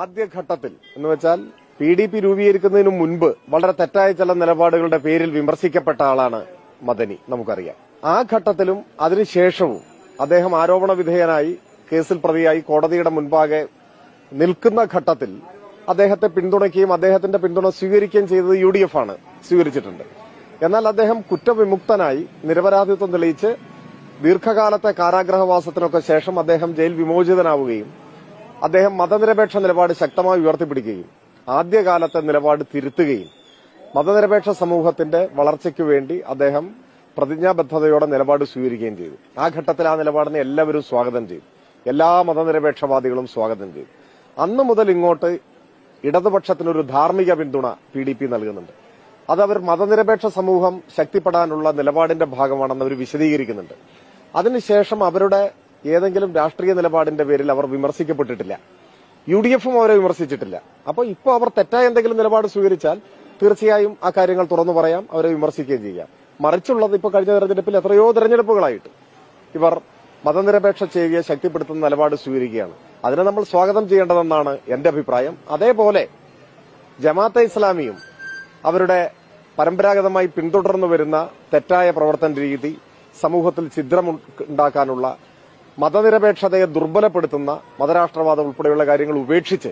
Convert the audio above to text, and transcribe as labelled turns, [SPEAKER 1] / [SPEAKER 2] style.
[SPEAKER 1] ആദ്യഘട്ടത്തിൽ എന്ന് വെച്ചാൽ PDP രൂപീകരിക്കുന്നതിന് മുൻപ് വളരെ തെറ്റായ ചില നിലപാടുകളുടെ പേരിൽ വിമർശിക്കപ്പെട്ട ആളാണ് മദനി, നമുക്കറിയാം. ആ ഘട്ടത്തിലും അതിനുശേഷവും അദ്ദേഹം ആരോപണ വിധേയനായി കേസിൽ പ്രതിയായി കോടതിയുടെ മുൻപാകെ നിൽക്കുന്ന ഘട്ടത്തിൽ അദ്ദേഹത്തെ പിന്തുണയ്ക്കുകയും അദ്ദേഹത്തിന്റെ പിന്തുണ സ്വീകരിക്കുകയും ചെയ്തത് UDF ആണ്, സ്വീകരിച്ചിട്ടുണ്ട്. എന്നാൽ അദ്ദേഹം കുറ്റവിമുക്തനായി നിരപരാധിത്വം തെളിയിച്ച് ദീർഘകാലത്തെ കാരാഗ്രഹവാസത്തിനൊക്കെ ശേഷം അദ്ദേഹം ജയിൽ വിമോചിതനാവുകയും അദ്ദേഹം മതനിരപേക്ഷ നിലപാട് ശക്തമായി ഉയർത്തിപ്പിടിക്കുകയും ആദ്യകാലത്തെ നിലപാട് തിരുത്തുകയും മതനിരപേക്ഷ സമൂഹത്തിന്റെ വളർച്ചയ്ക്കു വേണ്ടി അദ്ദേഹം പ്രതിജ്ഞാബദ്ധതയോടെ നിലപാട് സ്വീകരിക്കുകയും ചെയ്തു. ആ ഘട്ടത്തിൽ ആ നിലപാടിനെ എല്ലാവരും സ്വാഗതം ചെയ്തു. എല്ലാ മതനിരപേക്ഷവാദികളും സ്വാഗതം ചെയ്തു. അന്നു മുതൽ ഇങ്ങോട്ട് ഇടതുപക്ഷത്തിനൊരു ധാർമ്മിക പിന്തുണ PDP നൽകുന്നുണ്ട്. അതവർ മതനിരപേക്ഷ സമൂഹം ശക്തിപ്പെടാനുള്ള നിലപാടിന്റെ ഭാഗമാണെന്ന് അവർ വിശദീകരിക്കുന്നുണ്ട്. അതിനുശേഷം അവരുടെ ഏതെങ്കിലും രാഷ്ട്രീയ നിലപാടിന്റെ പേരിൽ അവർ വിമർശിക്കപ്പെട്ടിട്ടില്ല. UDFും അവരെ വിമർശിച്ചിട്ടില്ല. അപ്പോൾ ഇപ്പോൾ അവർ തെറ്റായ എന്തെങ്കിലും നിലപാട് സ്വീകരിച്ചാൽ തീർച്ചയായും ആ കാര്യങ്ങൾ തുറന്നു പറയാം, അവരെ വിമർശിക്കുകയും ചെയ്യാം. മറിച്ചുള്ളത് ഇപ്പോൾ കഴിഞ്ഞ തെരഞ്ഞെടുപ്പിൽ എത്രയോ തെരഞ്ഞെടുപ്പുകളായിട്ട് ഇവർ മതനിരപേക്ഷ ചേരിയെ ശക്തിപ്പെടുത്തുന്ന നിലപാട് സ്വീകരിക്കുകയാണ്. അതിനെ നമ്മൾ സ്വാഗതം ചെയ്യേണ്ടതെന്നാണ് എന്റെ അഭിപ്രായം. അതേപോലെ ജമാഅത്തെ ഇസ്ലാമിയും അവരുടെ പരമ്പരാഗതമായി പിന്തുടർന്നു വരുന്ന തെറ്റായ പ്രവർത്തന രീതി, സമൂഹത്തിൽ ഛിദ്രമുണ്ടാക്കാനുള്ള, മതനിരപേക്ഷതയെ ദുർബലപ്പെടുത്തുന്ന മതരാഷ്ട്രവാദം ഉൾപ്പെടെയുള്ള കാര്യങ്ങൾ ഉപേക്ഷിച്ച്